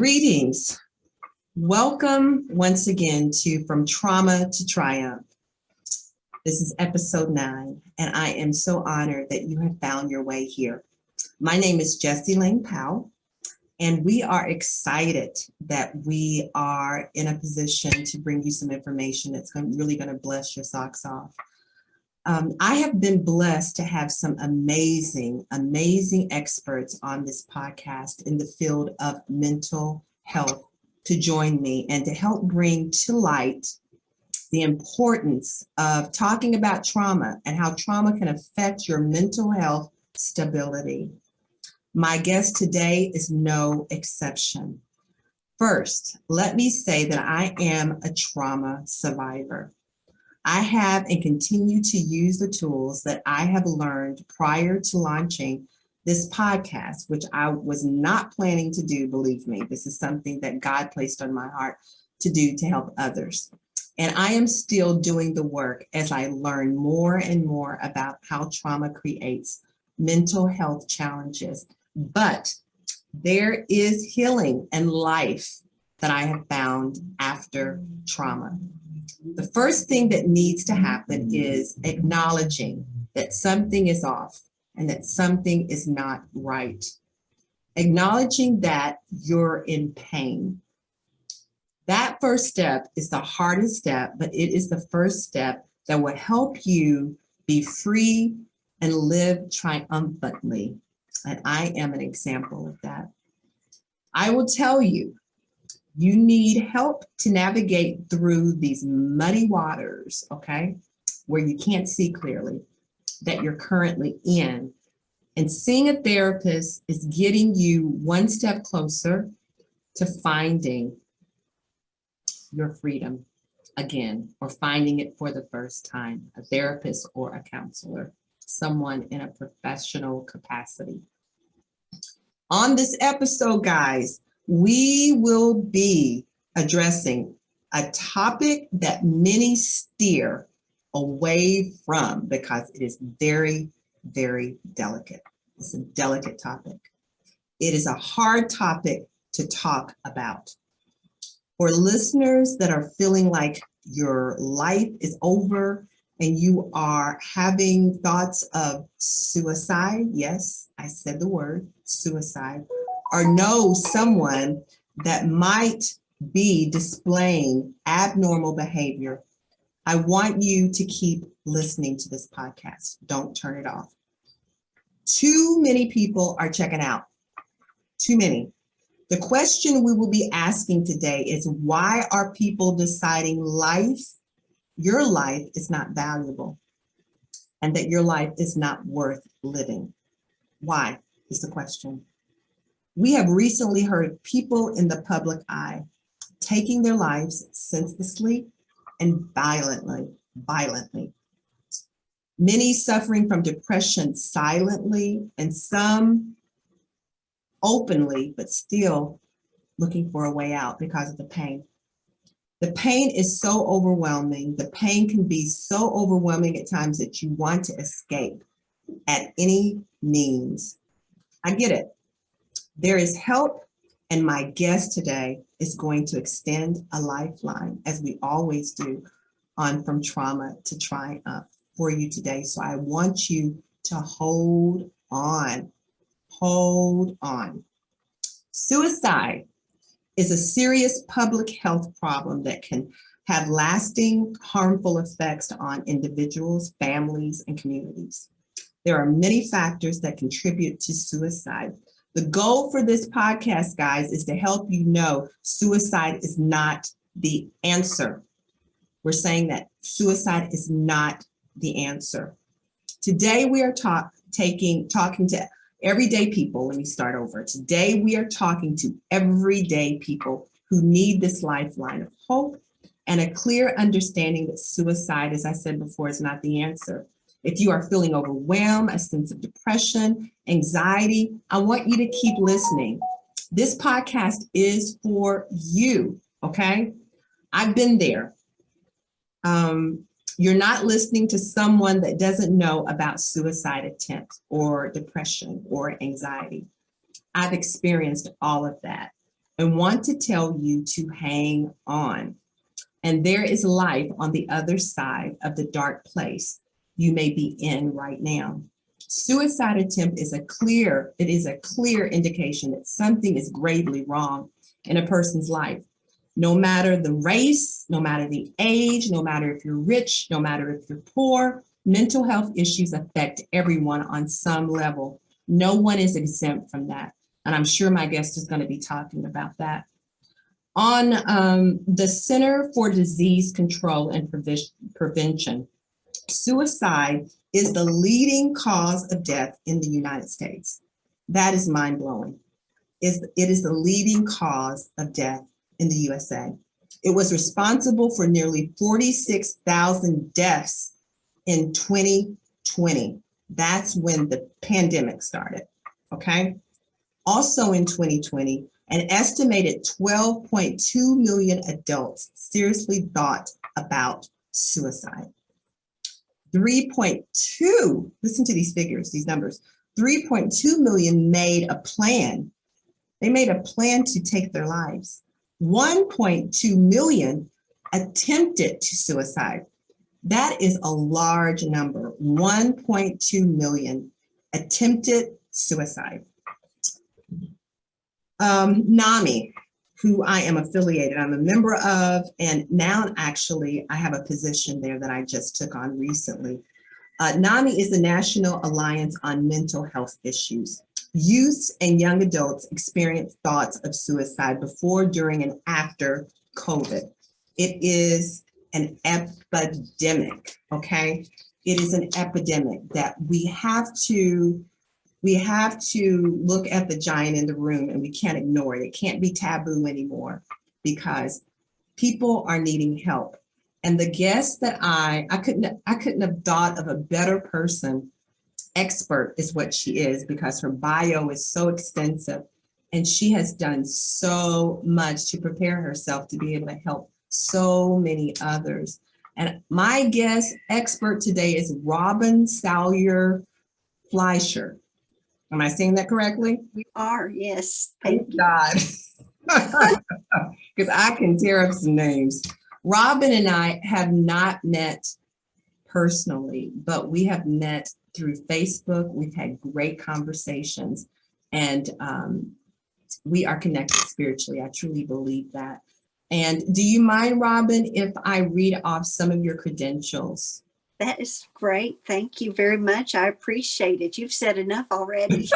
Greetings. Welcome once again to From Trauma to Triumph. This is episode 9, and I am so honored that you have found your way here. My name is Jesiie and we are excited that we are in a position to bring you some information that's really going to bless your socks off. I have been blessed to have some amazing experts on this podcast in the field of mental health to join me and to help bring to light the importance of talking about trauma and how trauma can affect your mental health stability. My guest today is no exception. First, let me say that I am a trauma survivor. I have and continue to use the tools that I have learned prior to launching this podcast, which I was not planning to do, believe me. This is something that God placed on my heart to do to help others. And I am still doing the work as I learn more and more about how trauma creates mental health challenges. But there is healing and life that I have found after trauma. The first thing that needs to happen is acknowledging that something is off and that something is not right. Acknowledging that you're in pain. That first step is the hardest step, but it is the first step that will help you be free and live triumphantly. And I am an example of that. I will tell you, you need help to navigate through these muddy waters, okay, where you can't see clearly, that you're currently in. And seeing a therapist is getting you one step closer to finding your freedom again, or finding it for the first time, a therapist or a counselor, someone in a professional capacity. On this episode, guys, we will be addressing a topic that many steer away from because it is very, very delicate. It's a delicate topic. It is a hard topic to talk about. For listeners that are feeling like your life is over and you are having thoughts of suicide, yes, I said the word suicide, or know someone that might be displaying abnormal behavior, I want you to keep listening to this podcast. Don't turn it off. Too many people are checking out. Too many. The question we will be asking today is, why are people deciding your life is not valuable and that your life is not worth living? Why is the question. We have recently heard people in the public eye taking their lives senselessly and violently. Many suffering from depression silently, and some openly, but still looking for a way out because of the pain. The pain is so overwhelming. The pain can be so overwhelming at times that you want to escape at any means. I get it. There is help, and my guest today is going to extend a lifeline, as we always do on From Trauma to Triumph for you today. So I want you to hold on. Hold on. Suicide is a serious public health problem that can have lasting harmful effects on individuals, families, and communities. There are many factors that contribute to suicide. The goal for this podcast, guys, is to help you know suicide is not the answer. We're saying that suicide is not the answer. Today, we are talking to everyday people. Let me start over. Today, we are talking to everyday people who need this lifeline of hope and a clear understanding that suicide, as I said before, is not the answer. If you are feeling overwhelmed, a sense of depression, anxiety, I want you to keep listening. This podcast is for you, okay? I've been there. You're not listening to someone that doesn't know about suicide attempts or depression or anxiety. I've experienced all of that. and want to tell you to hang on. And there is life on the other side of the dark place you may be in right now. Suicide attempt is a clear indication that something is gravely wrong in a person's life. No matter the race, no matter the age, no matter if you're rich, no matter if you're poor, mental health issues affect everyone on some level. No one is exempt from that. And I'm sure my guest is going to be talking about that. On the Center for Disease Control and Prevention, suicide is the leading cause of death in the United States. That is mind-blowing. It is the leading cause of death in the USA. It was responsible for nearly 46,000 deaths in 2020. That's when the pandemic started, okay? Also in 2020, an estimated 12.2 million adults seriously thought about suicide. 3.2, listen to these figures, these numbers, 3.2 million made a plan. They made a plan to take their lives. 1.2 million attempted to suicide. That is a large number, 1.2 million attempted suicide. NAMI, who I am affiliated, I'm a member of, and now actually I have a position there that I just took on recently. NAMI is the National Alliance on Mental Health Issues. Youth and young adults experience thoughts of suicide before, during, and after COVID. It is an epidemic, okay? It is an epidemic that we have to look at the giant in the room, and we can't ignore it. It can't be taboo anymore because people are needing help. And the guest that I couldn't have thought of a better person. Expert is what she is, because her bio is so extensive and she has done so much to prepare herself to be able to help so many others. And my guest expert today is Robin Salyer Fleischer. Am I saying that correctly? You are, yes. Thank God. Because I can tear up some names. Robin and I have not met personally, but we have met through Facebook. We've had great conversations, and we are connected spiritually. I truly believe that. And do you mind, Robin, if I read off some of your credentials? That is great. Thank you very much. I appreciate it. You've said enough already.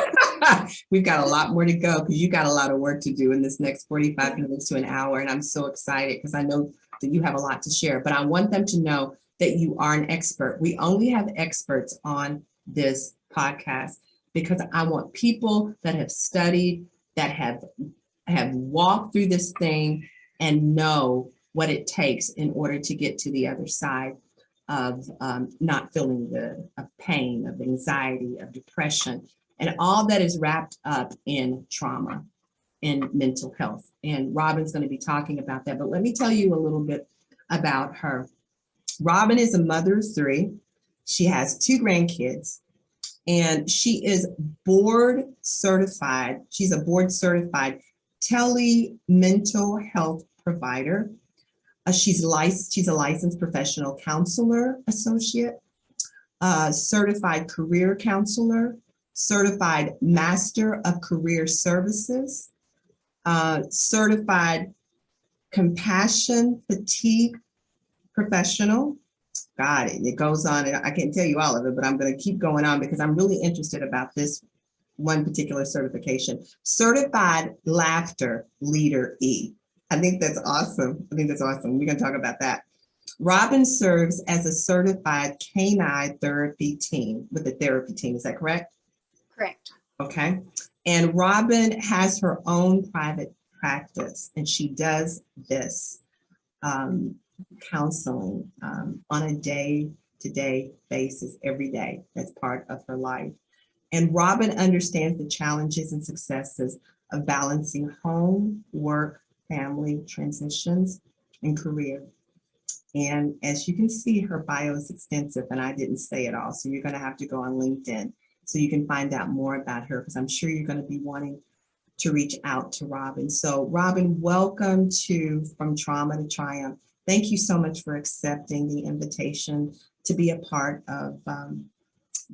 We've got a lot more to go because you got a lot of work to do in this next 45 minutes to an hour. And I'm so excited because I know that you have a lot to share, but I want them to know that you are an expert. We only have experts on this podcast because I want people that have studied, that have walked through this thing and know what it takes in order to get to the other side of not feeling good, of pain, of anxiety, of depression, and all that is wrapped up in trauma and mental health. And Robin's going to be talking about that, but let me tell you a little bit about her. Robin is a mother of 3. She has 2 grandkids, and she is board certified. She's a board certified mental health provider. She's a licensed professional counselor associate, certified career counselor, certified master of career services, certified compassion fatigue professional. God, it goes on. I can't tell you all of it, but I'm going to keep going on because I'm really interested about this one particular certification. Certified laughter leader E. I think that's awesome. We're going to talk about that. Robin serves as a certified canine therapy team with the therapy team. Is that correct? Correct. Okay. And Robin has her own private practice, and she does this counseling on a day-to-day basis every day. That's part of her life. And Robin understands the challenges and successes of balancing home, work, family, transitions, and career. And as you can see, her bio is extensive, and I didn't say it all. So you're going to have to go on LinkedIn so you can find out more about her, because I'm sure you're going to be wanting to reach out to Robin. So Robin, welcome to From Trauma to Triumph. Thank you so much for accepting the invitation to be a part of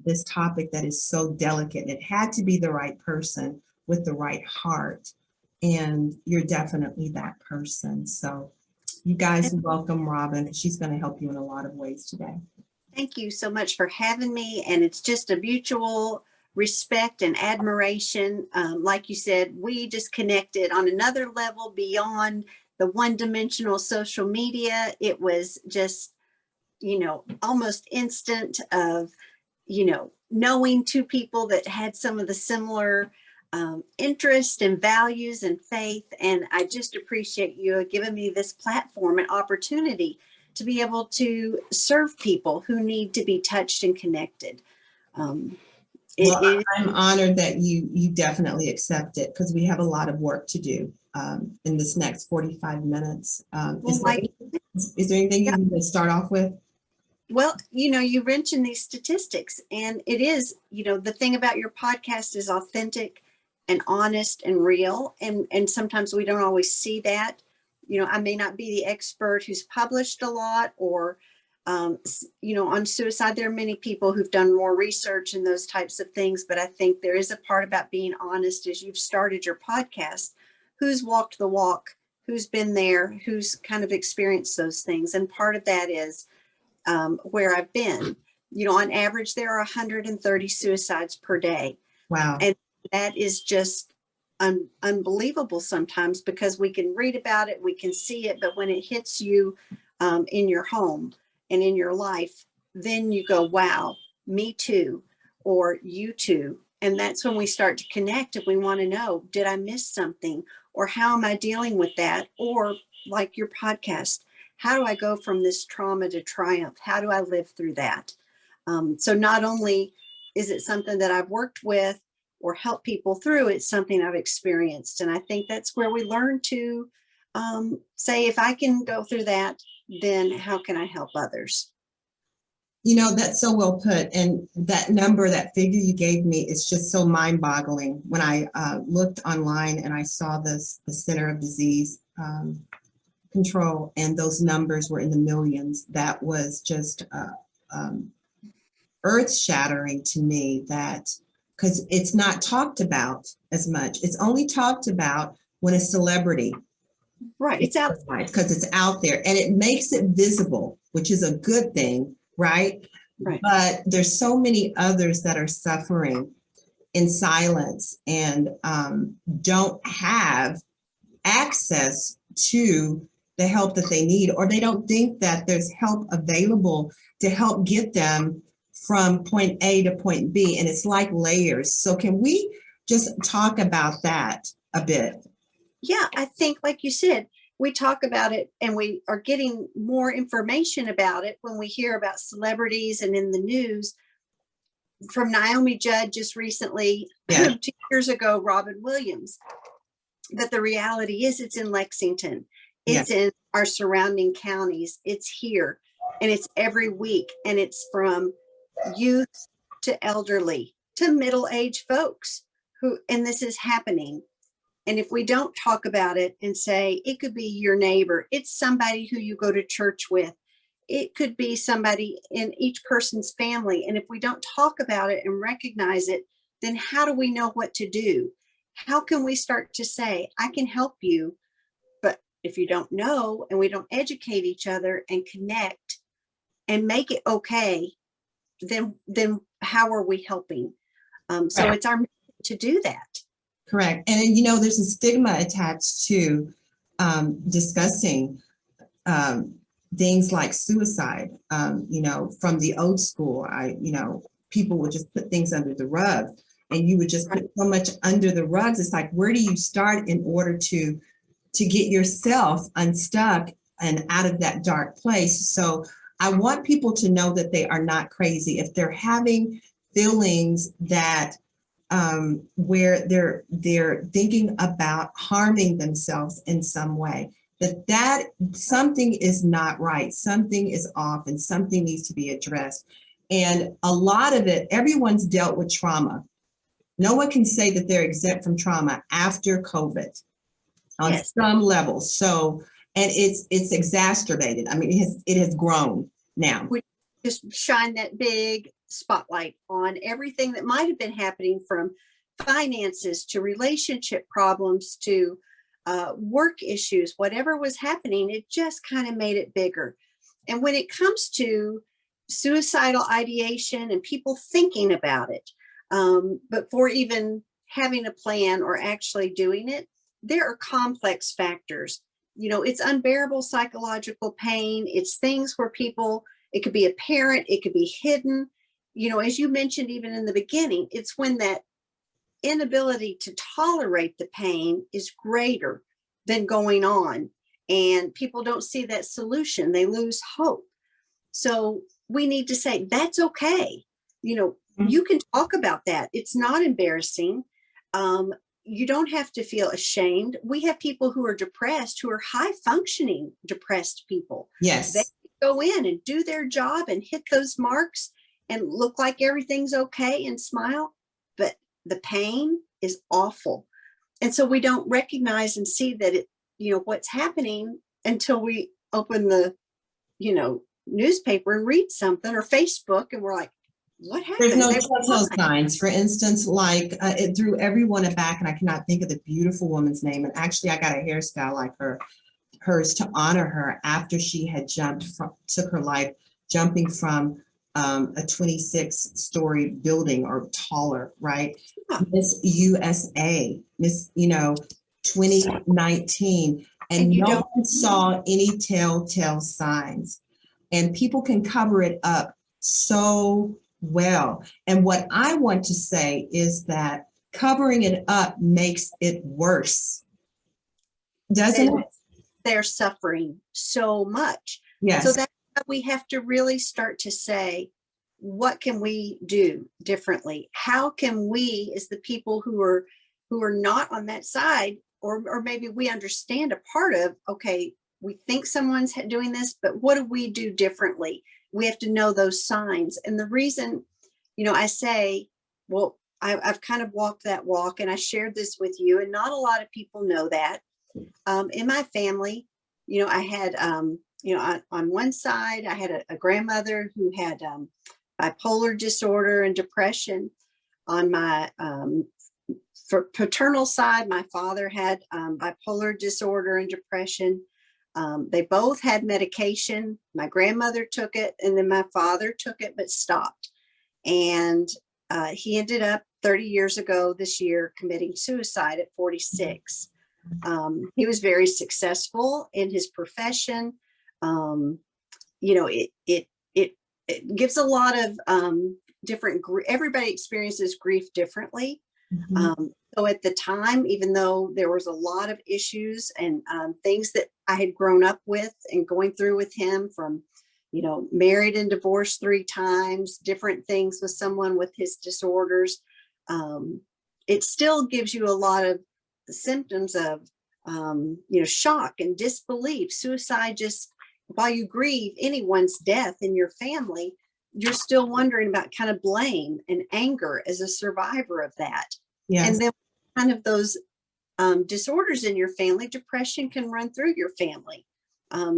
this topic that is so delicate. It had to be the right person with the right heart, and you're definitely that person. So you guys welcome Robin, because she's going to help you in a lot of ways today. Thank you so much for having me. And it's just a mutual respect and admiration. Like you said, we just connected on another level beyond the one-dimensional social media. It was just, almost instant of, knowing two people that had some of the similar interest and values and faith. And I just appreciate you giving me this platform and opportunity to be able to serve people who need to be touched and connected. I'm honored that you definitely accept it, because we have a lot of work to do in this next 45 minutes. Is there anything you want to start off with? Well, you mentioned these statistics, and it is, the thing about your podcast is authentic and honest and real. And sometimes we don't always see that. I may not be the expert who's published a lot or, on suicide. There are many people who've done more research and those types of things. But I think there is a part about being honest as you've started your podcast. Who's walked the walk? Who's been there? Who's kind of experienced those things? And part of that is where I've been. On average, there are 130 suicides per day. Wow. And that is just unbelievable sometimes, because we can read about it, we can see it, but when it hits you in your home and in your life, then you go, wow, me too, or you too. And that's when we start to connect, and we want to know, did I miss something? Or how am I dealing with that? Or like your podcast, how do I go from this trauma to triumph? How do I live through that? So not only is it something that I've worked with or helped people through, it's something I've experienced. And I think that's where we learn to say, if I can go through that, then how can I help others? That's so well put. And that number, that figure you gave me, is just so mind-boggling. When I looked online and I saw the Center of Disease Control, and those numbers were in the millions, that was just earth-shattering to me, that because it's not talked about as much. It's only talked about when a celebrity. Right, it's out. Because it's out there, and it makes it visible, which is a good thing, right? Right. But there's so many others that are suffering in silence and don't have access to the help that they need, or they don't think that there's help available to help get them from point A to point B. And it's like layers. So can we just talk about that a bit? Yeah, I think, like you said, we talk about it and we are getting more information about it when we hear about celebrities and in the news. From Naomi Judd just recently, 2 years ago, Robin Williams. But the reality is, it's in Lexington. It's in our surrounding counties. It's here, and it's every week. And it's from youth to elderly to middle-aged folks and this is happening. And if we don't talk about it and say, it could be your neighbor, it's somebody who you go to church with, it could be somebody in each person's family. And if we don't talk about it and recognize it, then how do we know what to do? How can we start to say, I can help you? But if you don't know, and we don't educate each other and connect and make it okay, then how are we helping? So it's our mission to do that. Correct. And there's a stigma attached to discussing things like suicide. From the old school, people would just put things under the rug, and you would just put so much under the rugs. It's like, where do you start in order to get yourself unstuck and out of that dark place? So I want people to know that they are not crazy. If they're having feelings that where they're thinking about harming themselves in some way, that something is not right, something is off, and something needs to be addressed. And a lot of it, everyone's dealt with trauma No one can say that they're exempt from trauma after COVID on Yes. some level. So, and it's exacerbated. I mean, it has grown now. We just shine that big spotlight on everything that might have been happening, from finances to relationship problems to work issues. Whatever was happening, it just kind of made it bigger. And when it comes to suicidal ideation and people thinking about it, before even having a plan or actually doing it, there are complex factors. It's unbearable psychological pain. It's things where people, it could be apparent, it could be hidden. As you mentioned, even in the beginning, it's when that inability to tolerate the pain is greater than going on. And people don't see that solution. They lose hope. So we need to say, that's okay. You can talk about that. It's not embarrassing. You don't have to feel ashamed. We have people who are depressed, who are high functioning depressed people. Yes. They go in and do their job and hit those marks and look like everything's okay and smile. But the pain is awful. And so we don't recognize and see that what's happening until we open the, newspaper and read something, or Facebook, and we're like, what happened? There's no telltale signs. For instance, like it threw everyone aback, and I cannot think of the beautiful woman's name. And actually, I got a hairstyle like hers to honor her after she had took her life jumping from a 26-story building or taller, right? Yeah. Miss USA, Miss 2019, and no one saw any telltale signs. And people can cover it up so well. And what I want to say is that covering it up makes it worse. Doesn't it? They're suffering so much. Yes. So that's why we have to really start to say, what can we do differently? How can we, as the people who are not on that side, or maybe we understand a part of, okay, we think someone's doing this, but what do we do differently? We have to know those signs. And the reason, I say, well, I've kind of walked that walk, and I shared this with you, and not a lot of people know that. In my family, I had, on one side, I had a grandmother who had bipolar disorder and depression. On my for paternal side, my father had bipolar disorder and depression. They both had medication. My grandmother took it, and then my father took it, but stopped. And he ended up 30 years ago this year committing suicide at 46. He was very successful in his profession. It gives a lot of different. Everybody experiences grief differently. Mm-hmm. So at the time, even though there was a lot of issues and things that I had grown up with and going through with him, from, married and divorced 3 times, different things with someone with his disorders, it still gives you a lot of the symptoms of, shock and disbelief. Suicide, just while you grieve anyone's death in your family, you're still wondering about kind of blame and anger as a survivor of that. Yes. And then kind of those disorders in your family, depression can run through your family.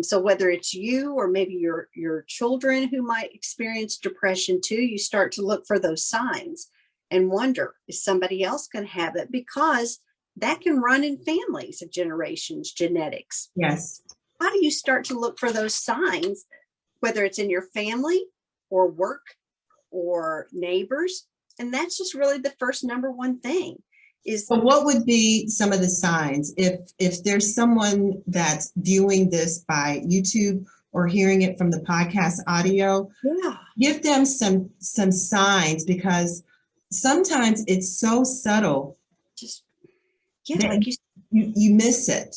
So whether it's you or maybe your children who might experience depression too, you start to look for those signs and wonder, is somebody else going to have it? Because that can run in families of generations, genetics. Yes. How do you start to look for those signs, whether it's in your family or work or neighbors? And that's just really the first number one thing. So what would be some of the signs if there's someone that's viewing this by YouTube or hearing it from the podcast audio? Yeah. Give them some signs, because sometimes it's so subtle. Like you miss it.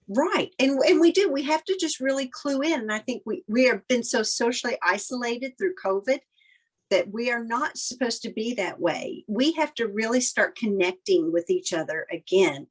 Right. And we have to just really clue in. And I think we have been so socially isolated through COVID that we are not supposed to be that way. We have to really start connecting with each other again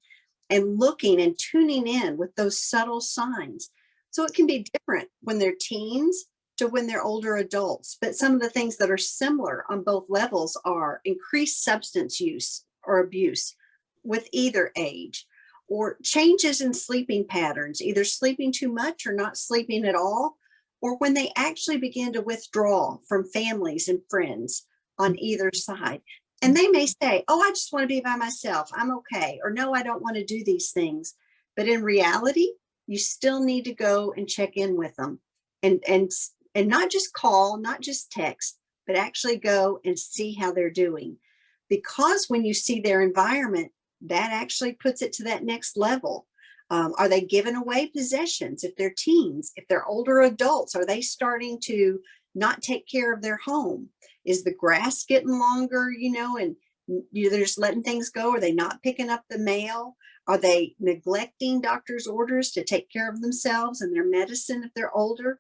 and looking and tuning in with those subtle signs. So it can be different when they're teens to when they're older adults. But some of the things that are similar on both levels are increased substance use or abuse with either age, or changes in sleeping patterns, either sleeping too much or not sleeping at all, or when they actually begin to withdraw from families and friends on either side. And they may say, oh, I just want to be by myself. I'm okay. Or no, I don't want to do these things. But in reality, you still need to go and check in with them and not just call, not just text, but actually go and see how they're doing. Because when you see their environment, that actually puts it to that next level. Are they giving away possessions? If they're teens, if they're older adults, are they starting to not take care of their home? Is the grass getting longer, and they're just letting things go? Are they not picking up the mail? Are they neglecting doctor's orders to take care of themselves and their medicine if they're older?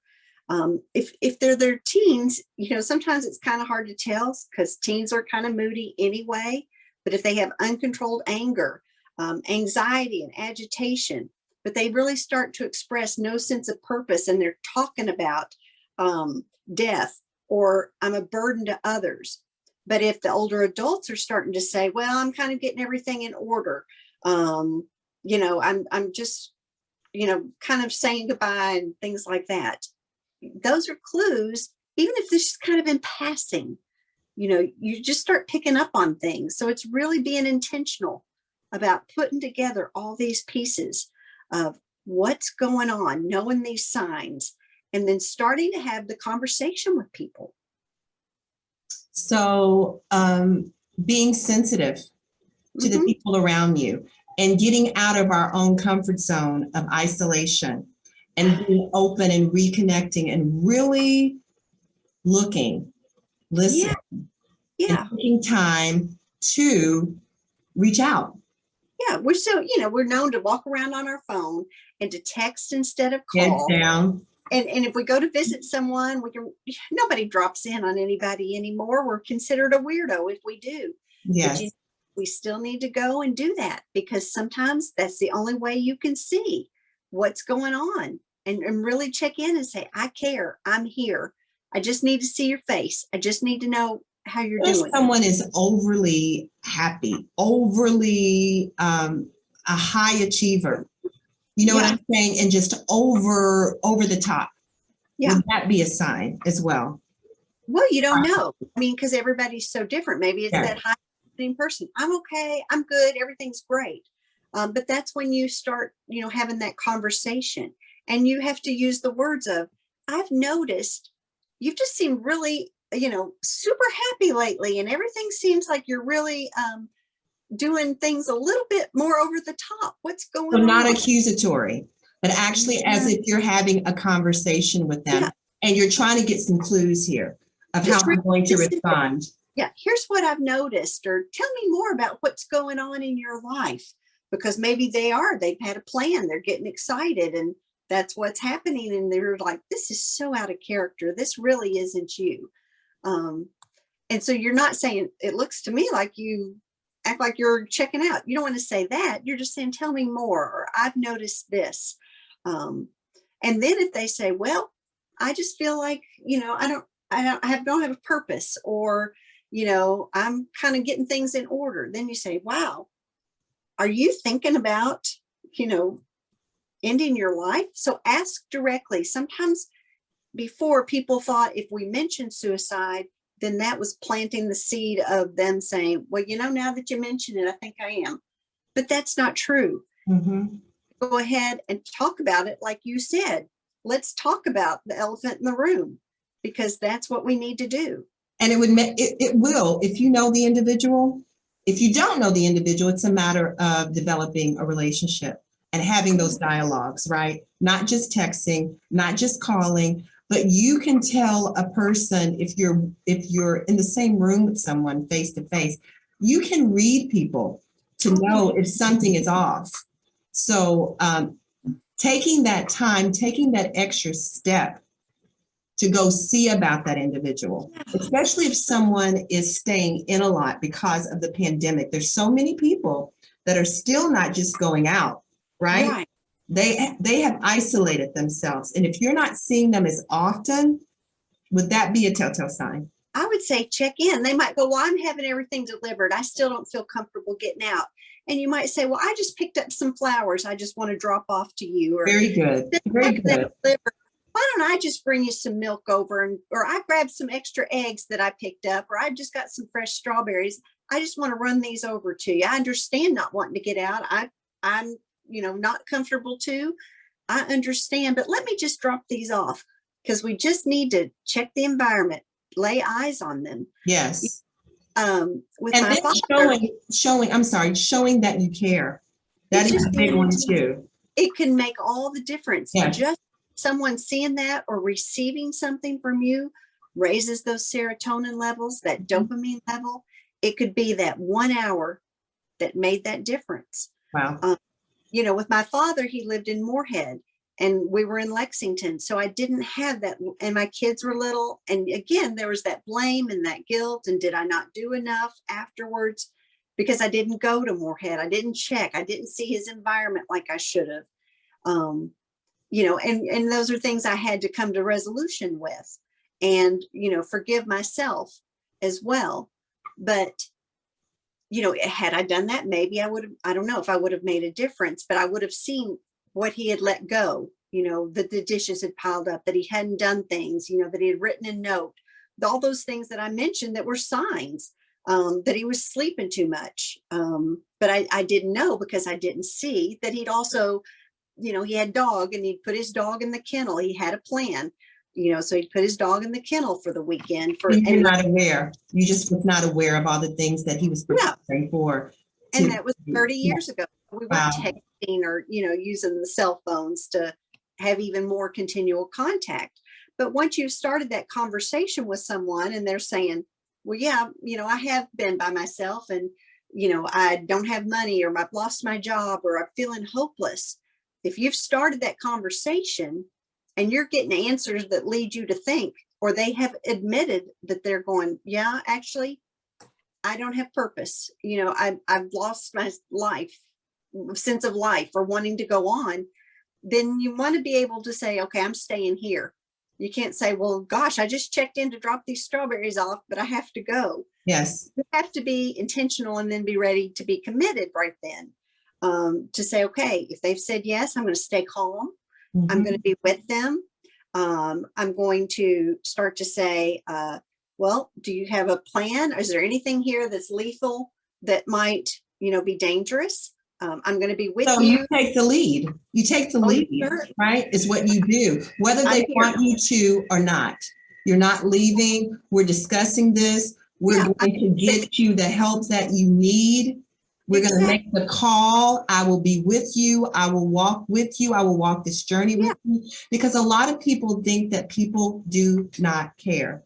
If they're their teens, sometimes it's kind of hard to tell because teens are kind of moody anyway. But if they have uncontrolled anger, anxiety and agitation, but they really start to express no sense of purpose, and they're talking about death or I'm a burden to others. But if the older adults are starting to say, well, I'm kind of getting everything in order, I'm just, kind of saying goodbye and things like that. Those are clues, even if this is kind of in passing, you just start picking up on things. So it's really being intentional about putting together all these pieces of what's going on, knowing these signs, and then starting to have the conversation with people. So being sensitive to the people around you and getting out of our own comfort zone of isolation and being open and reconnecting and really looking, listening, and taking time to reach out. Yeah, we're so, we're known to walk around on our phone and to text instead of call. Heads down. And if we go to visit someone, nobody drops in on anybody anymore. We're considered a weirdo if we do. Yes. But we still need to go and do that, because sometimes that's the only way you can see what's going on and really check in and say, I care, I'm here. I just need to see your face. I just need to know how you're doing. Someone is overly happy, overly a high achiever. You know what I'm saying? And just over the top. Yeah. Would that be a sign as well? Well, you don't know. I mean, because everybody's so different. Maybe it's that high person. I'm okay. I'm good. Everything's great. But that's when you start, having that conversation, and you have to use the words of, I've noticed you've just seemed really, super happy lately. And everything seems like you're really, doing things a little bit more over the top. What's going on? So not accusatory, but actually as if you're having a conversation with them and you're trying to get some clues here of how I'm going to respond. Yeah, here's what I've noticed, or tell me more about what's going on in your life, because maybe they've had a plan, they're getting excited, and that's what's happening. And they're like, this is so out of character. This really isn't you. And so you're not saying, it looks to me like you act like you're checking out. You don't want to say that. You're just saying, tell me more, or I've noticed this. And then if they say, well, I just feel like, I don't have a purpose, or, I'm kind of getting things in order. Then you say, wow, are you thinking about, ending your life? So ask directly. Sometimes before, people thought if we mentioned suicide, then that was planting the seed of them saying, well, now that you mention it, I think I am. But that's not true. Mm-hmm. Go ahead and talk about it. Like you said, let's talk about the elephant in the room, because that's what we need to do. And it will, if you know the individual. If you don't know the individual, it's a matter of developing a relationship and having those dialogues, right? Not just texting, not just calling, but you can tell a person if you're in the same room with someone face to face, you can read people to know if something is off. So taking that time, taking that extra step to go see about that individual, especially if someone is staying in a lot because of the pandemic. There's so many people that are still not just going out, right? They have isolated themselves. And if you're not seeing them as often, Would that be a telltale sign? I would say check in. They might go, well, I'm having everything delivered. I still don't feel comfortable getting out. And you might say, well, I just picked up some flowers. I just want to drop off to you. Or Very good. Very good. Why don't I just bring you some milk over, and or I grabbed some extra eggs that I picked up, or I just got some fresh strawberries. I just want to run these over to you. I understand not wanting to get out. I'm not comfortable too. I understand, but let me just drop these off because we just need to check the environment, lay eyes on them. Yes. With And my then father, showing that you care. That is a big one too. It can make all the difference. Yes. Just someone seeing that or receiving something from you raises those serotonin levels, that dopamine level. It could be that 1 hour that made that difference. Wow. With my father, he lived in Moorhead and we were in Lexington. So I didn't have that. And my kids were little. And again, there was that blame and that guilt. And did I not do enough afterwards? Because I didn't go to Moorhead. I didn't check. I didn't see his environment like I should have. And those are things I had to come to resolution with and, forgive myself as well. But, had I done that, maybe I would have, I don't know if I would have made a difference, but I would have seen what he had let go, that the dishes had piled up, that he hadn't done things, that he had written a note, all those things that I mentioned that were signs that he was sleeping too much. But I didn't know because I didn't see that he'd also, he had dog and he'd put his dog in the kennel. He had a plan, so he'd put his dog in the kennel for the weekend. You're not aware. You just was not aware of all the things that he was preparing for. And that was 30 years ago. We weren't Wow. texting or, using the cell phones to have even more continual contact. But once you've started that conversation with someone and they're saying, well, yeah, I have been by myself and, I don't have money or I've lost my job or I'm feeling hopeless. If you've started that conversation and you're getting answers that lead you to think, or they have admitted that they're going, yeah, actually, I don't have purpose. I've lost my sense of life or wanting to go on. Then you want to be able to say, okay, I'm staying here. You can't say, well, gosh, I just checked in to drop these strawberries off, but I have to go. Yes. You have to be intentional and then be ready to be committed right then. To say, okay, if they've said yes, I'm going to stay calm. Mm-hmm. I'm going to be with them. I'm going to start to say, well, do you have a plan? Is there anything here that's lethal that might, be dangerous? I'm going to be with you. So you take the lead. You take the lead, sure. Right? Is what you do, whether they want you to or not. You're not leaving. We're discussing this. We're going to get you the help that you need. We're going to make the call. I will be with you. I will walk with you. I will walk this journey with you. Because a lot of people think that people do not care.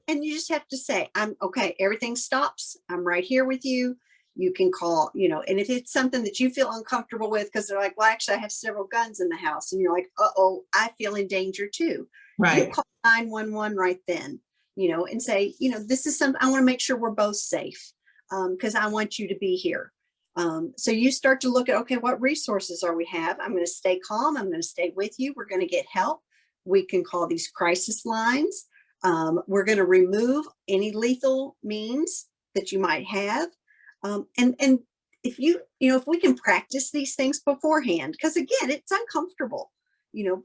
And you just have to say, I'm okay. Everything stops. I'm right here with you. You can call, and if it's something that you feel uncomfortable with, because they're like, well, actually, I have several guns in the house. And you're like, uh-oh, I feel in danger too. Right. You call 911 right then, and say, this is something I want to make sure we're both safe because I want you to be here. So you start to look at, okay, what resources are we have? I'm going to stay calm. I'm going to stay with you. We're going to get help. We can call these crisis lines. We're going to remove any lethal means that you might have. And if if we can practice these things beforehand, because again, it's uncomfortable,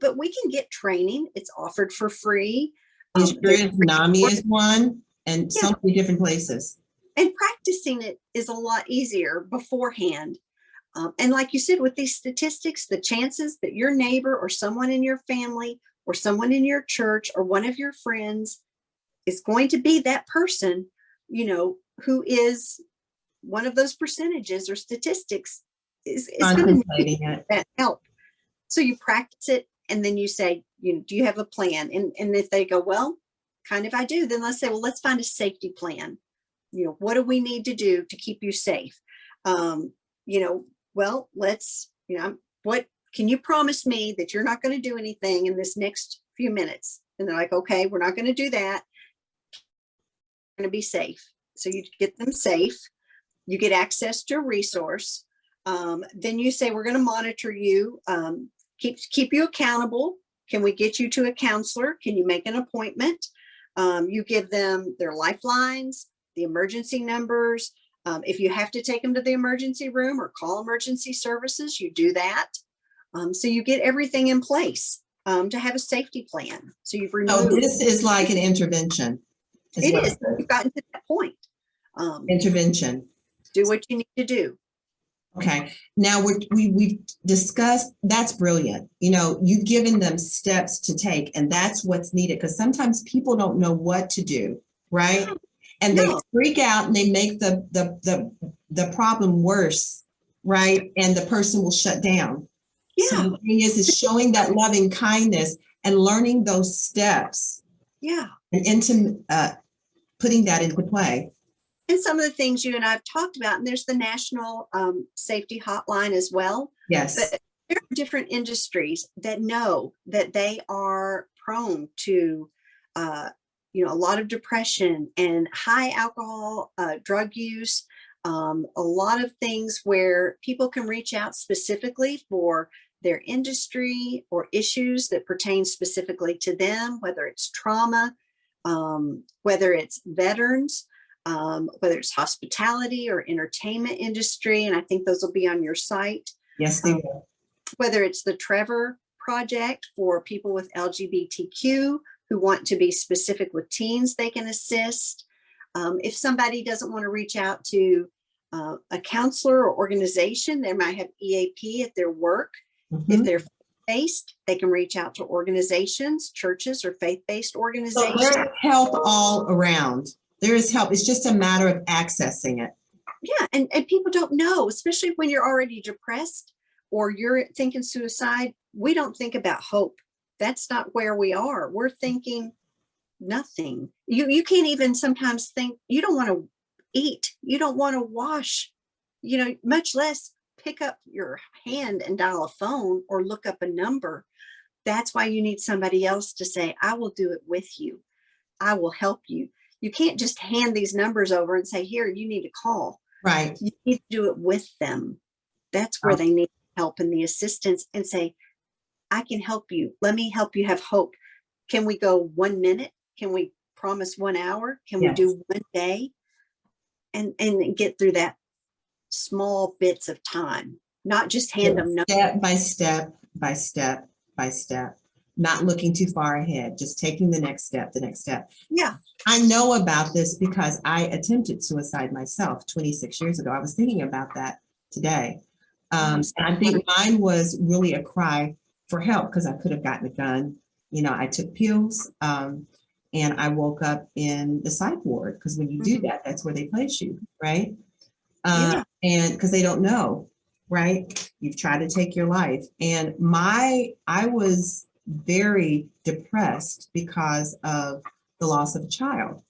but we can get training. It's offered for free. NAMI is one, and so many different places. And practicing it is a lot easier beforehand. And like you said, with these statistics, the chances that your neighbor or someone in your family or someone in your church or one of your friends is going to be that person, who is one of those percentages or statistics is going to need that help. So you practice it and then you say, do you have a plan? And if they go, well, kind of I do, then let's say, well, let's find a safety plan. What do we need to do to keep you safe? Well, let's, what can you promise me that you're not going to do anything in this next few minutes? And they're like, okay, we're not going to do that. We're going to be safe. So you get them safe. You get access to a resource. Then you say, we're going to monitor you, keep you accountable. Can we get you to a counselor? Can you make an appointment? You give them their lifelines, the emergency numbers. If you have to take them to the emergency room or call emergency services, you do that. So you get everything in place to have a safety plan. So you've removed. So this is like an intervention. It is. You've gotten to that point. Intervention. Do what you need to do. Okay. Now we've discussed, that's brilliant. You've given them steps to take, and that's what's needed, because sometimes people don't know what to do, right? And they freak out and they make the problem worse, right? And the person will shut down. Yeah. So the thing is showing that loving kindness and learning those steps. Yeah. And putting that into play. And some of the things you and I have talked about, and there's the National Safety Hotline as well. Yes. But there are different industries that know that they are prone to, a lot of depression and high alcohol, drug use, a lot of things where people can reach out specifically for their industry or issues that pertain specifically to them, whether it's trauma, whether it's veterans, whether it's hospitality or entertainment industry. And I think those will be on your site. Yes, they will. Whether it's the Trevor Project for people with LGBTQ who want to be specific with teens, they can assist. If somebody doesn't want to reach out to a counselor or organization, they might have EAP at their work. Mm-hmm. If they're faith-based, they can reach out to organizations, churches, or faith-based organizations. So there's help all around. There is help. It's just a matter of accessing it. Yeah, and people don't know, especially when you're already depressed or you're thinking suicide. We don't think about hope. That's not where we are. We're thinking nothing. You can't even sometimes think, you don't want to eat. You don't want to wash, much less pick up your hand and dial a phone or look up a number. That's why you need somebody else to say, I will do it with you. I will help you. You can't just hand these numbers over and say, here, you need to call. Right. You need to do it with them. That's where they need help and the assistance, and say, I can help you. Let me help you have hope. Can we go 1 minute? Can we promise 1 hour? Can we do 1 day? And get through that small bits of time, not just hand them numbers. Step by step, by step, by step, not looking too far ahead, just taking the next step. Yeah. I know about this because I attempted suicide myself 26 years ago. I was thinking about that today. And I think mine was really a cry for help, because I could have gotten a gun. I took pills, and I woke up in the psych ward, because when you do that, that's where they place you, right? And because they don't know, right? You've tried to take your life. And I was very depressed because of the loss of a child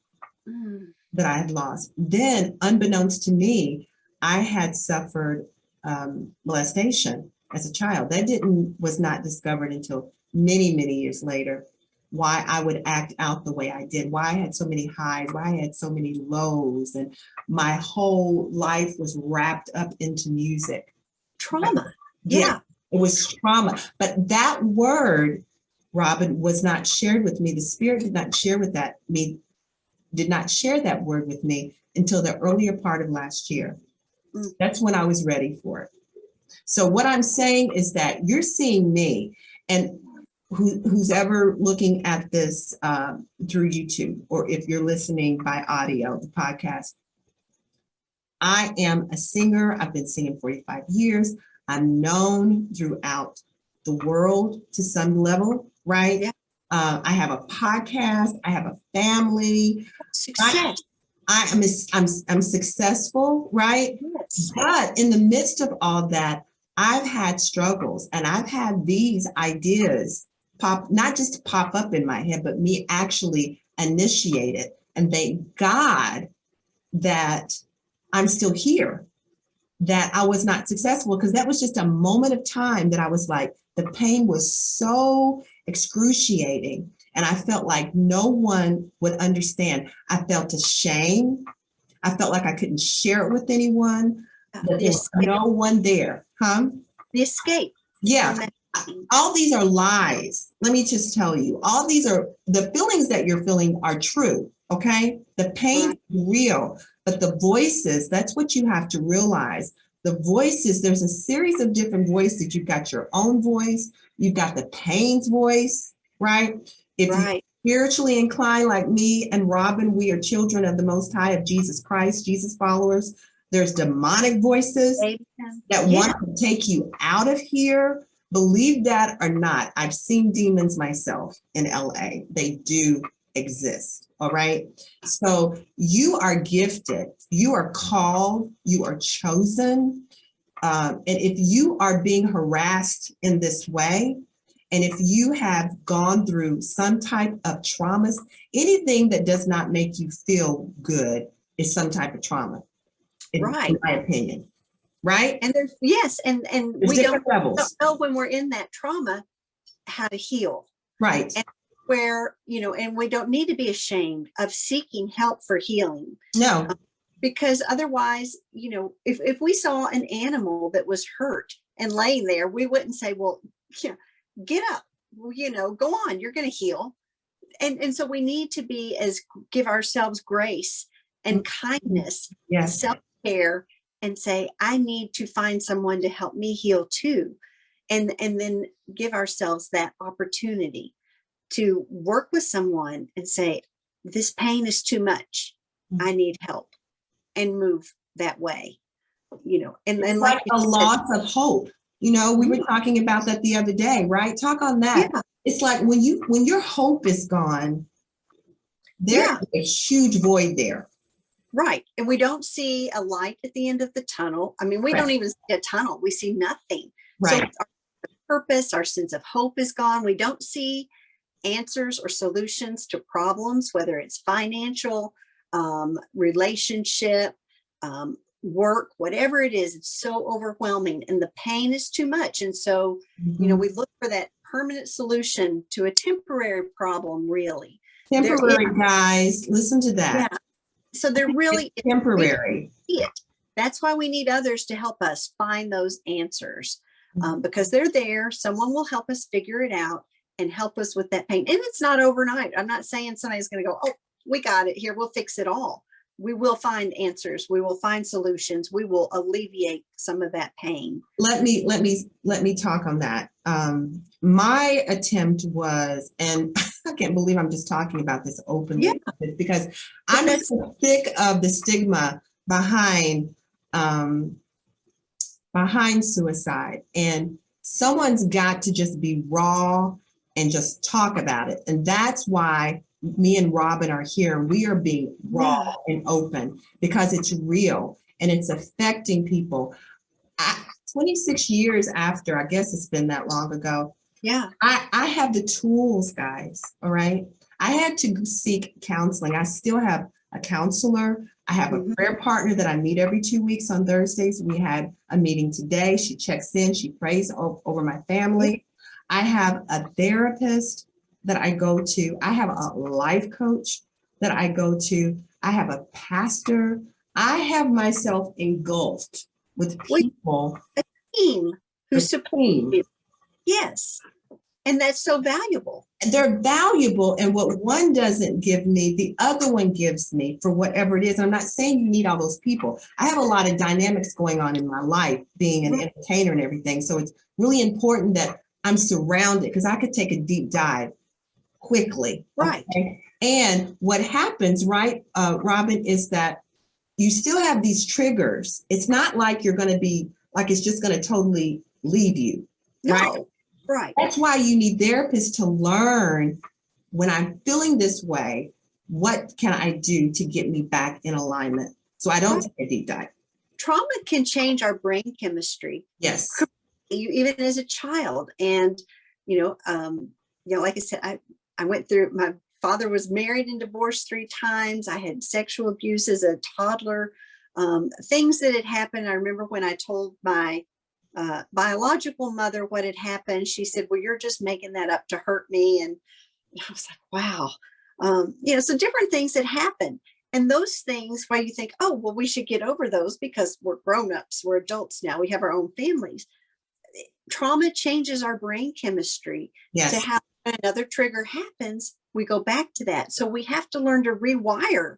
that I had lost. Then, unbeknownst to me, I had suffered molestation as a child. That was not discovered until many, many years later. Why I would act out the way I did, why I had so many highs, why I had so many lows, and my whole life was wrapped up into music. Trauma. Yeah, it was trauma. But that word, Robin, was not shared with me. The Spirit did not share that word with me until the earlier part of last year. That's when I was ready for it. So what I'm saying is that you're seeing me, and who's ever looking at this through YouTube, or if you're listening by audio, the podcast, I am a singer. I've been singing 45 years. I'm known throughout the world to some level, right? Yeah. I have a podcast. I have a family. Success. I'm successful, right? Yes. But in the midst of all that, I've had struggles, and I've had these ideas not just pop up in my head, but me actually initiate it. And thank God that I'm still here, that I was not successful, because that was just a moment of time that I was like, the pain was so excruciating. And I felt like no one would understand. I felt ashamed. I felt like I couldn't share it with anyone. That there was no one there. The escape. Yeah. all these are lies. Let me just tell you, all these are the feelings that you're feeling are true. Okay. The pain is real, but the voices, that's what you have to realize. The voices, there's a series of different voices. You've got your own voice. You've got the pain's voice, right? If you're spiritually inclined like me and Robin, we are children of the Most High, of Jesus Christ, Jesus followers. There's demonic voices that want to take you out of here. Believe that or not, I've seen demons myself in LA. They do exist. All right. So you are gifted, you are called, you are chosen. And if you are being harassed in this way, and if you have gone through some type of traumas, anything that does not make you feel good is some type of trauma, in my opinion. Right? And there's and we don't know when we're in that trauma how to heal. Right. And where, and we don't need to be ashamed of seeking help for healing. No. Because otherwise, if we saw an animal that was hurt and laying there, we wouldn't say, well, get up, go on, you're going to heal. And so we need to give ourselves grace and kindness, self-care, and say, I need to find someone to help me heal too. And then give ourselves that opportunity to work with someone and say, this pain is too much. I need help, and move that way, and like a loss of hope. We were talking about that the other day, right? Talk on that. Yeah. It's like when your hope is gone, there's a huge void there. Right. And we don't see a light at the end of the tunnel. I mean, we don't even see a tunnel. We see nothing. Right. So our purpose, our sense of hope is gone. We don't see answers or solutions to problems, whether it's financial, relationship, work, whatever it is. It's so overwhelming and the pain is too much. And so, we look for that permanent solution to a temporary problem, really. Temporary, guys, listen to that. Yeah. So they're really temporary. That's why we need others to help us find those answers, because they're there. Someone will help us figure it out and help us with that pain. And it's not overnight. I'm not saying somebody's going to go, oh, we got it here, we'll fix it all. We will find answers. We will find solutions. We will alleviate some of that pain. Let me talk on that. My attempt was, and I can't believe I'm just talking about this openly, because I'm so sick of the stigma behind suicide, and someone's got to just be raw and just talk about it. And that's why me and Robin are here. We are being raw and open because it's real and it's affecting people. 26 years after, I guess it's been that long ago. Yeah. I have the tools, guys. All right. I had to seek counseling. I still have a counselor. I have a prayer partner that I meet every 2 weeks on Thursdays. We had a meeting today. She checks in. She prays over my family. I have a therapist that I go to. I have a life coach that I go to. I have a pastor. I have myself engulfed with people. A team who support you. Yes. And that's so valuable. They're valuable. And what one doesn't give me, the other one gives me for whatever it is. I'm not saying you need all those people. I have a lot of dynamics going on in my life, being an entertainer and everything. So it's really important that I'm surrounded, because I could take a deep dive quickly. Right. Okay? And what happens, right, Robin, is that you still have these triggers. It's not like you're going to be like, it's just going to totally leave you. Right. No. Right. That's why you need therapists to learn, when I'm feeling this way, what can I do to get me back in alignment so I don't take a deep dive? Trauma can change our brain chemistry. Yes. Even as a child. And, like I said, I went through, my father was married and divorced 3 times. I had sexual abuse as a toddler, things that had happened. I remember when I told my biological mother what had happened, she said, well, you're just making that up to hurt me. And I was like, wow. So different things that happen. And those things why you think, oh, well, we should get over those because we're grown-ups, we're adults now, we have our own families. trauma changes our brain chemistry to Yes. how another trigger happens, we go back to that. So we have to learn to rewire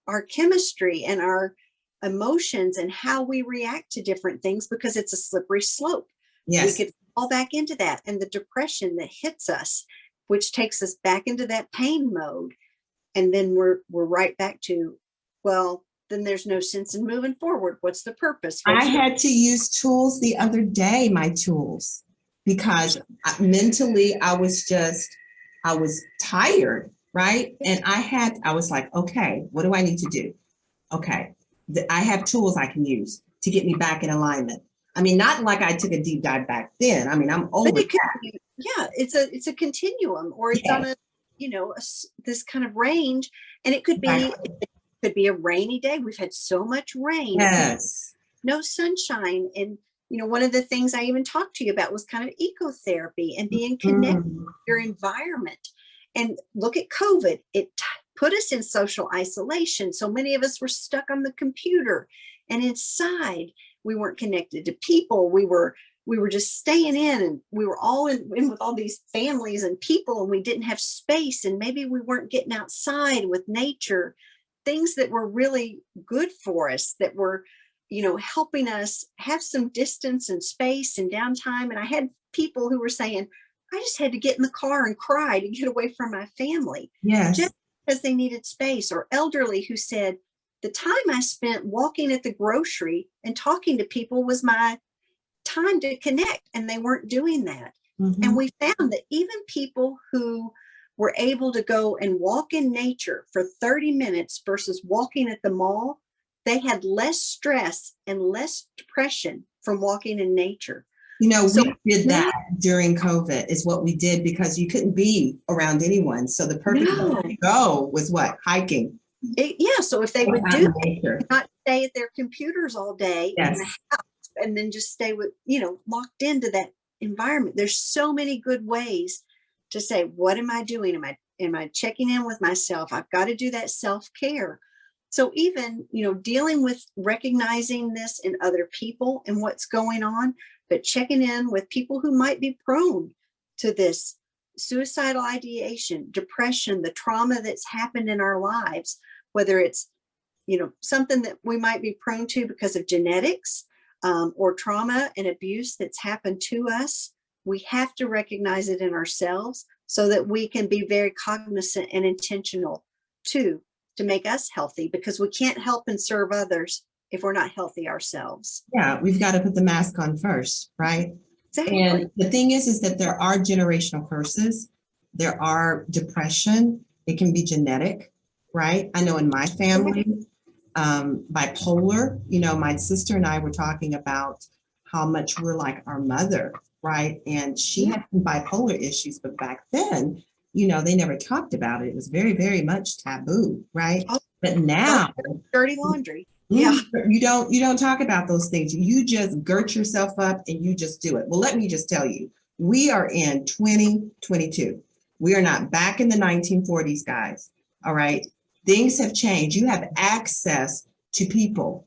our chemistry and our emotions and how we react to different things, because it's a slippery slope. We Yes. could fall back into that, and the depression that hits us, which takes us back into that pain mode. And then we're right back to, well, then there's no sense in moving forward. What's the purpose? I had to use tools the other day, my tools, because mentally I was tired, right? And I was like, okay, what do I need to do? Okay, I have tools I can use to get me back in alignment. I mean, not like I took a deep dive back then. I mean, I'm over But it could that. be, yeah, it's a continuum, or it's on Yes, a, this kind of range. And it could be, exactly. a rainy day. We've had so much rain. It could be Yes. no sunshine. And, one of the things I even talked to you about was kind of ecotherapy and being connected Mm, to your environment. And look at COVID. It put us in social isolation. So many of us were stuck on the computer and inside. We weren't connected to people. We were just staying in, and we were all in with all these families and people, and we didn't have space, and maybe we weren't getting outside with nature, things that were really good for us, that were helping us have some distance and space and downtime. And I had people who were saying, I just had to get in the car and cry to get away from my family, yes. just because they needed space. Or elderly who said, the time I spent walking at the grocery and talking to people was my time to connect, and they weren't doing that. Mhm. And we found that even people who were able to go and walk in nature for 30 minutes versus walking at the mall, they had less stress and less depression from walking in nature. So We did that during COVID, is what we did, because you couldn't be around anyone. So the perfect no, way to go was what? Hiking. so if they would Out do in that, nature. not stay at their computers all day in the Yes. house, and then just stay with, locked into that environment. There's so many good ways to say, what am I doing? Am I checking in with myself? I've got to do that self-care. So even, dealing with recognizing this in other people and what's going on, but checking in with people who might be prone to this suicidal ideation, depression, the trauma that's happened in our lives, whether it's, something that we might be prone to because of genetics, or trauma and abuse that's happened to us. We have to recognize it in ourselves so that we can be very cognizant and intentional to make us healthy, because we can't help and serve others if we're not healthy ourselves. Yeah, we've got to put the mask on first, right? Exactly. And the thing is that there are generational curses. There are depression. It can be genetic, right? I know in my family, bipolar, my sister and I were talking about how much we're like our mother, right? And she had some bipolar issues, but back then, they never talked about it. It was very, very much taboo, right? Oh, But now, dirty laundry. yeah, you don't talk about those things. You just girt yourself up and you just do it. Well, let me just tell you, we are in 2022. We are not back in the 1940s, guys. All right. Things have changed. You have access to people,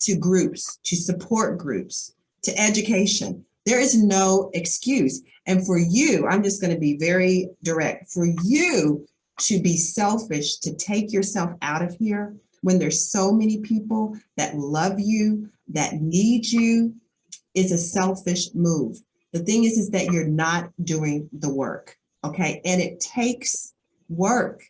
to groups, to support groups, to education. There is no excuse. And for you, I'm just going to be very direct. For you to be selfish, to take yourself out of here when there's so many people that love you, that need you, is a selfish move. The thing is that you're not doing the work, okay? And it takes work.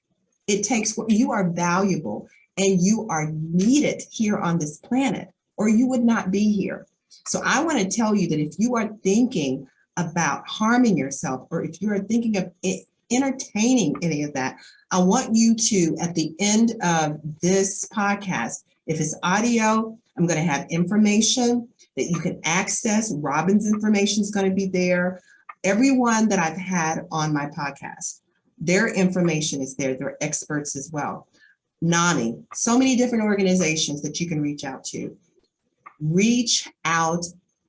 It takes work. You are valuable and you are needed here on this planet, or you would not be here. So I want to tell you that if you are thinking about harming yourself, or if you are thinking of entertaining any of that, I want you to, at the end of this podcast, if it's audio, I'm going to have information that you can access. Robin's information is going to be there. Everyone that I've had on my podcast, their information is there. They're experts as well. NAMI, so many different organizations that you can reach out to. Reach out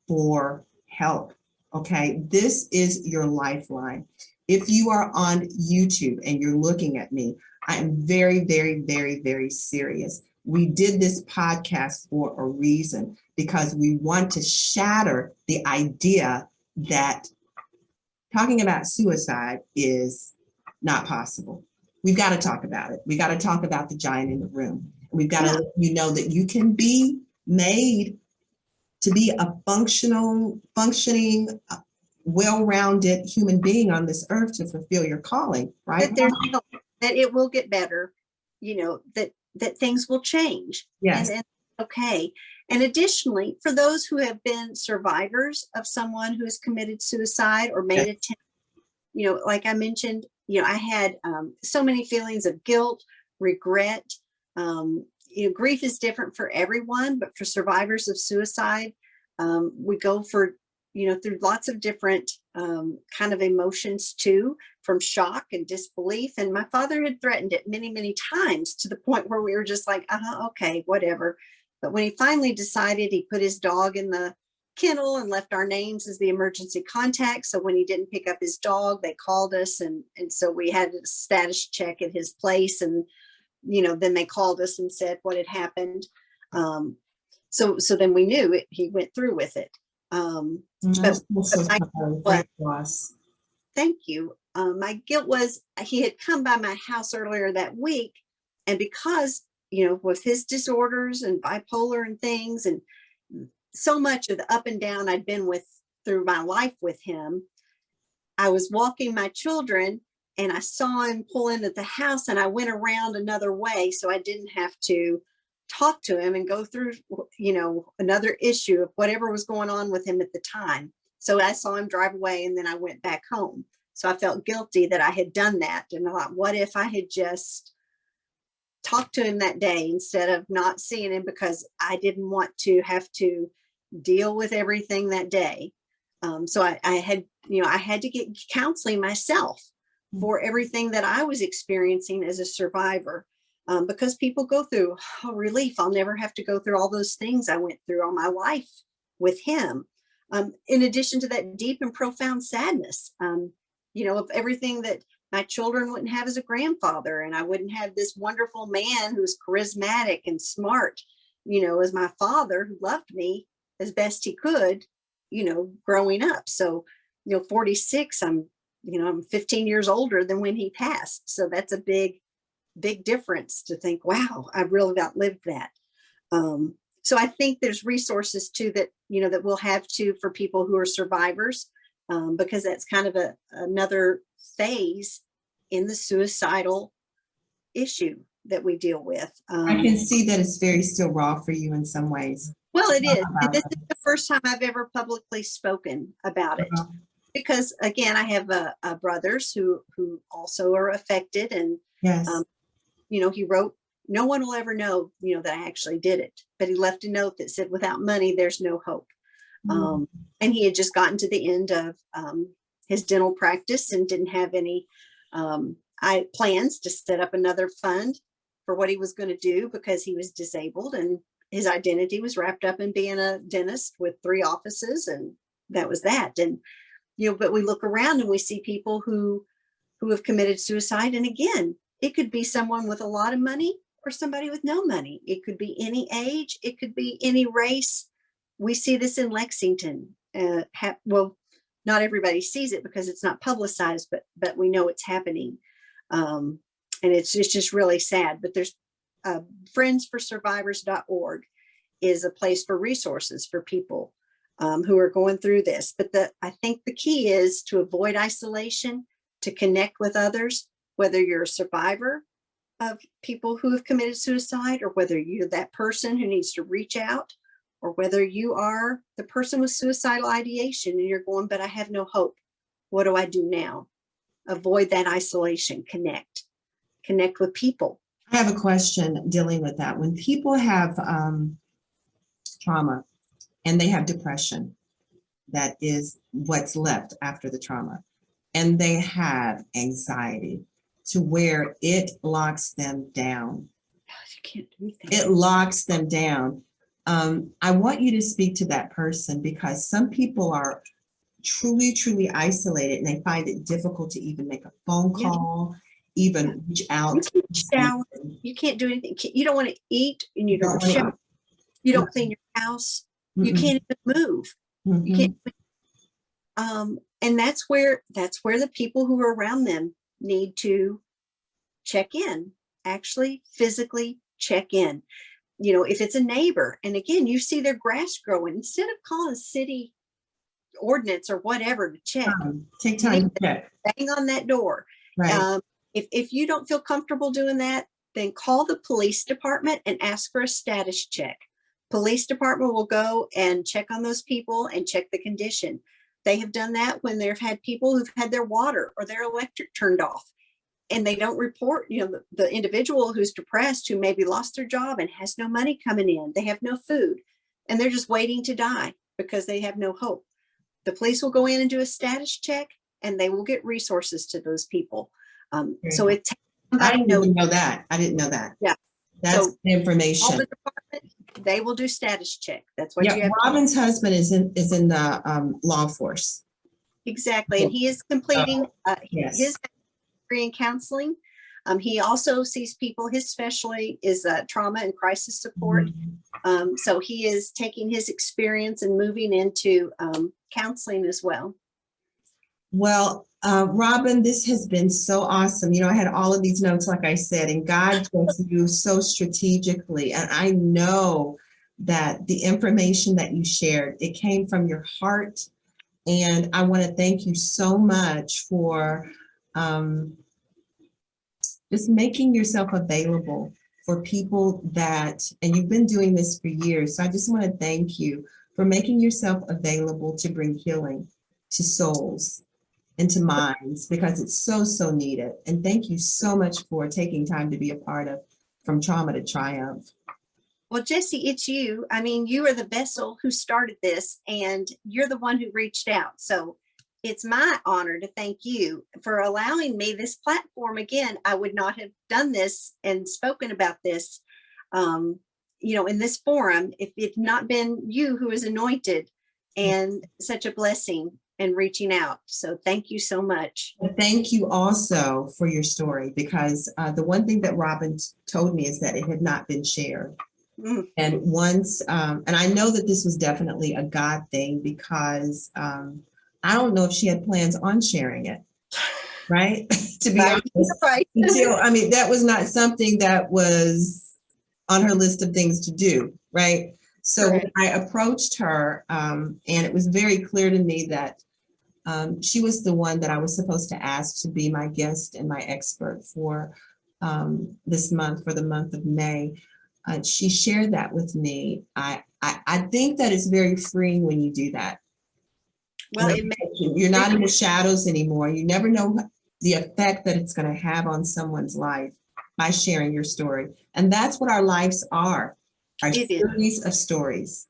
for help, okay? This is your lifeline. If you are on YouTube and you're looking at me, I am very, very, very, very serious. We did this podcast for a reason, because we want to shatter the idea that talking about suicide is not possible. We've got to talk about it. We got to talk about the giant in the room. We've got to let you know that you can be made to be a functioning, well-rounded human being on this earth to fulfill your calling, right? That there's hope, that it will get better, that things will change. Yes. And okay. And additionally, for those who have been survivors of someone who has committed suicide or made attempt, like I mentioned, I had so many feelings of guilt, regret. Grief is different for everyone, but for survivors of suicide, we go for, through lots of different kind of emotions too, from shock and disbelief. And my father had threatened it many, many times to the point where we were just like, okay, whatever. But when he finally decided, he put his dog in the kennel and left our names as the emergency contact. So when he didn't pick up his dog, they called us. And so we had a status check at his place. And, then they called us and said what had happened. So then we knew he went through with it. Thank you. My guilt was he had come by my house earlier that week. And because, with his disorders and bipolar and things, and so much of the up and down I'd been through my life with him, I was walking my children and I saw him pull into the house, and I went around another way so I didn't have to talk to him and go through, another issue of whatever was going on with him at the time. So I saw him drive away, and then I went back home. So I felt guilty that I had done that. And I thought, what if I had just talked to him that day instead of not seeing him, because I didn't want to have to deal with everything that day. So I had to get counseling myself for everything that I was experiencing as a survivor. Because people go through relief. I'll never have to go through all those things I went through all my life with him. In addition to that deep and profound sadness, of everything that my children wouldn't have as a grandfather, and I wouldn't have this wonderful man who's charismatic and smart, as my father, who loved me as best he could, growing up. So, 46, I'm 15 years older than when he passed. So that's a big difference to think, wow, I've really outlived that. So I think there's resources too that, that we'll have too for people who are survivors, because that's kind of another phase in the suicidal issue that we deal with. I can see that it's very still raw for you in some ways. Well, it is. This is the first time I've ever publicly spoken about it. Because again, I have brothers who also are affected, and yes. He wrote, no one will ever know, that I actually did it. But he left a note that said, without money, there's no hope. And he had just gotten to the end of his dental practice and didn't have any plans to set up another fund for what he was going to do, because he was disabled and his identity was wrapped up in being a dentist with 3 offices. And that was that. And, but we look around and we see people who have committed suicide. And again, it could be someone with a lot of money or somebody with no money. It could be any age. It could be any race. We see this in Lexington. Well, not everybody sees it because it's not publicized, but we know it's happening. And it's just really sad. But there's friendsforsurvivors.org is a place for resources for people who are going through this. But I think the key is to avoid isolation, to connect with others, whether you're a survivor of people who have committed suicide, or whether you're that person who needs to reach out, or whether you are the person with suicidal ideation and you're going, but I have no hope. What do I do now? Avoid that isolation, connect with people. I have a question dealing with that. When people have trauma and they have depression, that is what's left after the trauma, and they have anxiety to where it locks them down. You can't do that. It locks them down. I want you to speak to that person, because some people are truly, truly isolated and they find it difficult to even make a phone call, even reach out. You can't shower. You can't do anything. You don't want to eat, and you don't shower. You don't clean your house. You can't even move. You can't. And that's where the people who are around them need to check in, actually physically check in. If it's a neighbor, and again, you see their grass growing, instead of calling city ordinance or whatever to check, Take time to check. bang on that door. Right. If you don't feel comfortable doing that, then call the police department and ask for a status check. Police department will go and check on those people and check the condition. They have done that when they've had people who've had their water or their electric turned off, and they don't report, the individual who's depressed, who maybe lost their job and has no money coming in, they have no food, and they're just waiting to die because they have no hope. The police will go in and do a status check, and they will get resources to those people. So it's, I didn't even know that. I didn't know that. Yeah. That's So information. all the department, they will do status check. That's what you have. Robin's husband is in the law force. Exactly. And he is completing Yes. his degree in counseling. He also sees people, his specialty is trauma and crisis support. So he is taking his experience and moving into counseling as well. Well, Robin, this has been so awesome. I had all of these notes, like I said, and God just knew so strategically. And I know that the information that you shared, it came from your heart. And I want to thank you so much for just making yourself available for people and you've been doing this for years. So I just want to thank you for making yourself available to bring healing to souls and to minds, because it's so, so needed. And thank you so much for taking time to be a part of From Trauma to Triumph. Well, Jesiie, it's you. I mean, you are the vessel who started this, and you're the one who reached out. So it's my honor to thank you for allowing me this platform. Again, I would not have done this and spoken about this, in this forum, if it's not been you who is anointed and such a blessing and reaching out. So thank you so much. Thank you also for your story, because the one thing that Robin told me is that it had not been shared. And once, and I know that this was definitely a God thing, because I don't know if she had plans on sharing it, right? To be honest, right. That was not something that was on her list of things to do, right? So when I approached her, and it was very clear to me that she was the one that I was supposed to ask to be my guest and my expert for this month, for the month of May. She shared that with me. I think that it's very freeing when you do that. Well, you're not in the shadows anymore. You never know the effect that it's going to have on someone's life by sharing your story. And that's what our lives are. Our series of stories.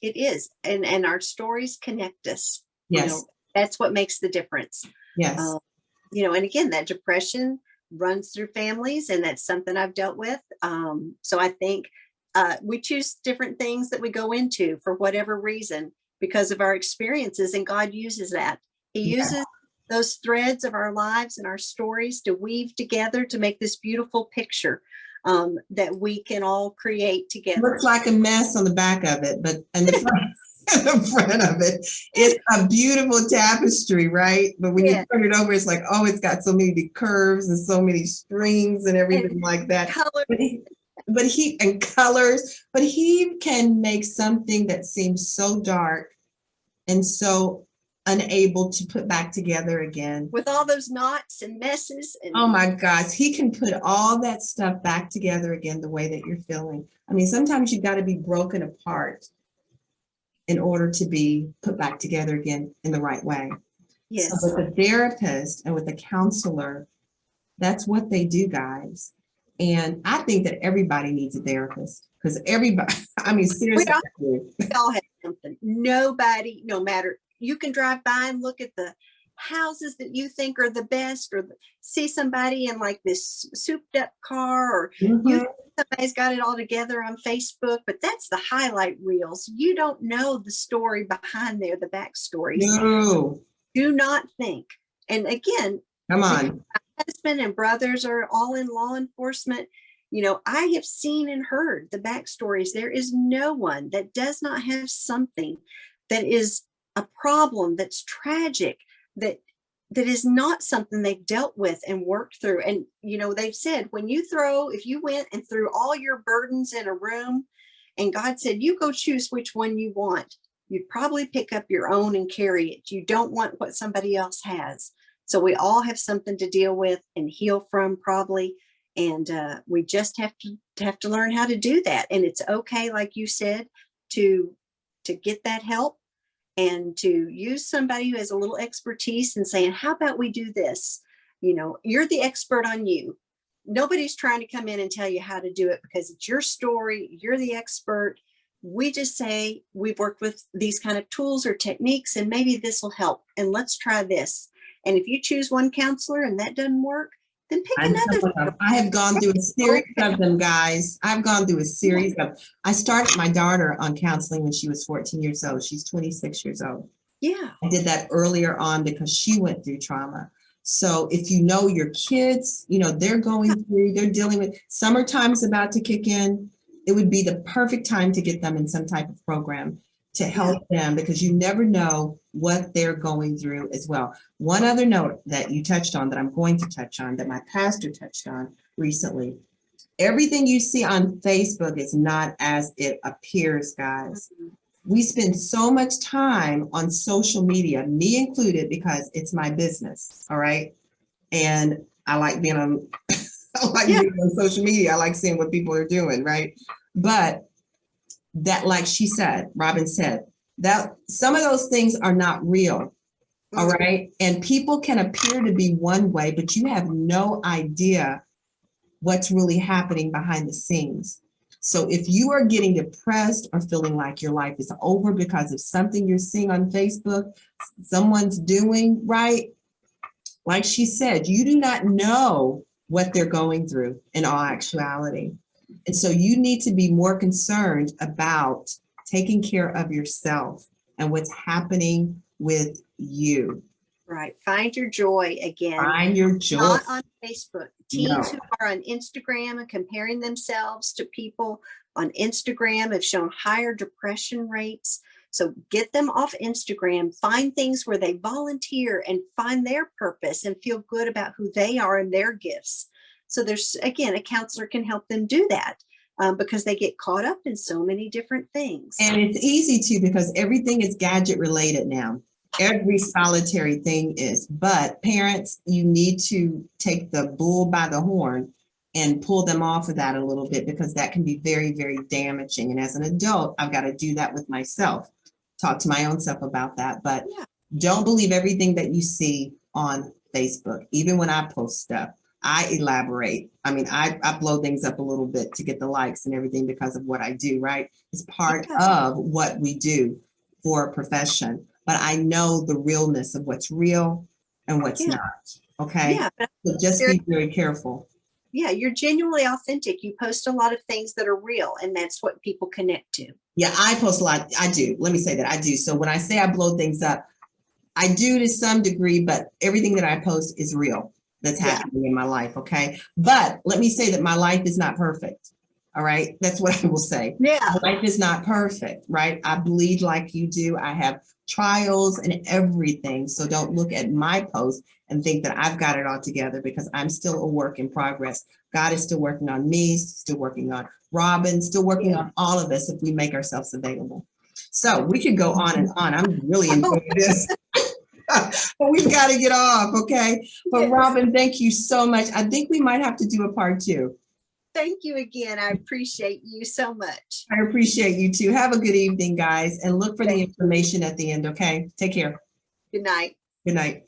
It is. And our stories connect us. Yes. That's what makes the difference. Yes. And again, that depression runs through families, and that's something I've dealt with. So I think we choose different things that we go into for whatever reason because of our experiences, and God uses that. He uses those threads of our lives and our stories to weave together to make this beautiful picture that we can all create together. Looks like a mess on the back of it, but in the front of it, it's a beautiful tapestry, right? But when you turn it over, it's like, oh, it's got so many curves and so many strings and everything like that. But he can make something that seems so dark and so unable to put back together again. With all those knots and messes. Oh my gosh, he can put all that stuff back together again the way that you're feeling. I mean, sometimes you've got to be broken apart in order to be put back together again in the right way. Yes. So with a therapist and with a counselor, that's what they do, guys. And I think that everybody needs a therapist, because everybody, seriously. We all have something. Nobody, no matter, you can drive by and look at the houses that you think are the best, or see somebody in like this souped up car, or you think somebody's got it all together on Facebook, but that's the highlight reels. You don't know the story behind there, the backstories. No. Do not think. And again, come on. My husband and brothers are all in law enforcement. I have seen and heard the backstories. There is no one that does not have something that is a problem that's tragic, that is not something they've dealt with and worked through. And, they've said, if you went and threw all your burdens in a room and God said, you go choose which one you want, you'd probably pick up your own and carry it. You don't want what somebody else has. So we all have something to deal with and heal from, probably. And we just have to learn how to do that. And it's okay, like you said, to get that help and to use somebody who has a little expertise and saying, how about we do this? You're the expert on you. Nobody's trying to come in and tell you how to do it because it's your story. You're the expert. We just say, we've worked with these kind of tools or techniques, and maybe this will help. And let's try this. And if you choose one counselor and that doesn't work, then pick another. I have gone through a series of them, guys. I've gone through a series of, I started my daughter on counseling when she was 14 years old. She's 26 years old. Yeah. I did that earlier on because she went through trauma. So if you know your kids, they're dealing with, summertime is about to kick in. It would be the perfect time to get them in some type of program to help them, because you never know what they're going through as well. One other note that you touched on, that I'm going to touch on, that my pastor touched on recently: everything you see on Facebook is not as it appears, guys. We spend so much time on social media, me included, because it's my business, all right? And I like being on, being on social media. I like seeing what people are doing, right? But that, like she said, Robin said, that some of those things are not real, all right? And people can appear to be one way, but you have no idea what's really happening behind the scenes. So if you are getting depressed or feeling like your life is over because of something you're seeing on Facebook, someone's doing, right? Like she said, you do not know what they're going through in all actuality. And so you need to be more concerned about taking care of yourself and what's happening with you. Right. Find your joy again. Find your joy. Not on Facebook. Teens No. who are on Instagram and comparing themselves to people on Instagram have shown higher depression rates. So get them off Instagram. Find things where they volunteer and find their purpose and feel good about who they are and their gifts. So there's, again, a counselor can help them do that because they get caught up in so many different things. And it's easy to, because everything is gadget related now. Every solitary thing is. But parents, you need to take the bull by the horn and pull them off of that a little bit, because that can be very, very damaging. And as an adult, I've got to do that with myself, talk to my own self about that. But don't believe everything that you see on Facebook. Even when I post stuff, I elaborate. I mean, I blow things up a little bit to get the likes and everything because of what I do, right? It's part of what we do for a profession. But I know the realness of what's real and what's not, okay? Yeah, so just be very careful. Yeah, you're genuinely authentic. You post a lot of things that are real, and that's what people connect to. Yeah, I post a lot. I do. Let me say that I do. So when I say I blow things up, I do to some degree, but everything that I post is real. That's happening in my life, okay? But let me say that my life is not perfect, all right? That's what I will say. Yeah. My life is not perfect, right? I bleed like you do. I have trials and everything. So don't look at my post and think that I've got it all together, because I'm still a work in progress. God is still working on me, still working on Robin, still working on all of us if we make ourselves available. So we could go on and on. I'm really enjoying this. But we've got to get off, okay? But Robin, thank you so much. I think we might have to do a part 2. Thank you again. I appreciate you so much. I appreciate you too. Have a good evening, guys, and look for the information at the end, okay? Take care. Good night. Good night.